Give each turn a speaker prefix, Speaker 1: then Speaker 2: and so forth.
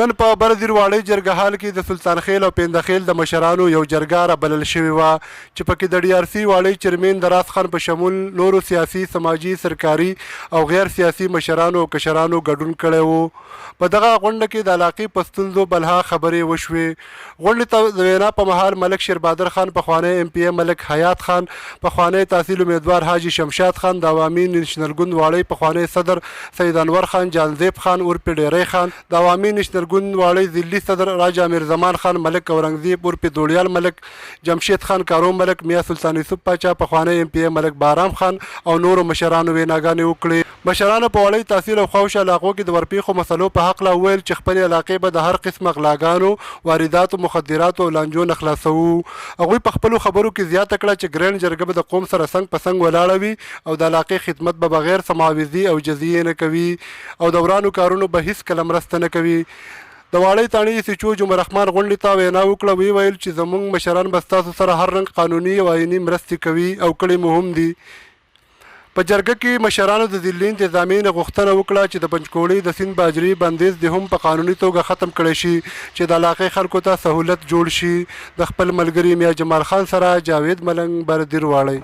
Speaker 1: نن په بردیر واړی جرګه حال کې د سلطان خیل او پیندخیل د مشرانو یو جرګه را بلل شوې وه چې پکې د ډي ار سی واړی چیرمین دراز خان په شمول نورو سیاسي سماجي سرکاري او غیر سیاسي مشرانو او کشرانو ګډون کړی و. په دغه غونډه کې د علاقې په ستونزو بلها خبرې وشوې. غونډې ته د وینا په مهال ملک شیربهادر خان پخوانی ایم پی اے ملک حیات خان پخوانی تحصیل امیدوار حاجي شمشاد خان د عوامي نیشنل ګوند واړی پخوانی صدر سید انور خان جانزیب خان عرف ډیری خان د عوامي نیشنل ګوند واړی ضلعي صدر راجا امیر زمان خان ملک اورنګزیب عرف دوړیال ملک جمشید خان کارو ملک میاں سلطان یوسف پاچا پخوانی ایم پی اے ملک بارام خان او نورو مشرانو ویناګانې وکړې. مشرانو په وړی تحصیل او خوش علاقو کې د ورپېښو مسلو په هکله وویل چې خپلې علاقې به د هر قسمه غلاګانو وارداتو مخدراتو او لانجو نه خلاصوو. هغوی په خپلو خبرو کې زیاته کړه چې ګرینډ جرګه به د قوم سره څنګ په څنګ ولاړه وي او د علاقې خدمت به بغیر څه معاوضې او جزیې نه کوي او د ورانو کارونو به هیڅکله مرسته نه کوي. د واړی تاڼي سیچو جمعه رحمان غونډې ته وینا وکړه. ویې ویل چې زموږ مشران به ستاسو سره هر رنګ قانوني او آئیني مرستې کوي او کړې مو هم دي. په جرګه کې مشرانو د ضلعي انتظامیې نه غوښتنه وکړه چې د پنجکوړي د سیند باجري بندیز د هم په قانوني توګه ختم کړی شي چې د علاقې خلکو ته سهولت جوړ شي. د خپل ملګري میاں جمال خان سره جاوید ملنګ بردیر واړی.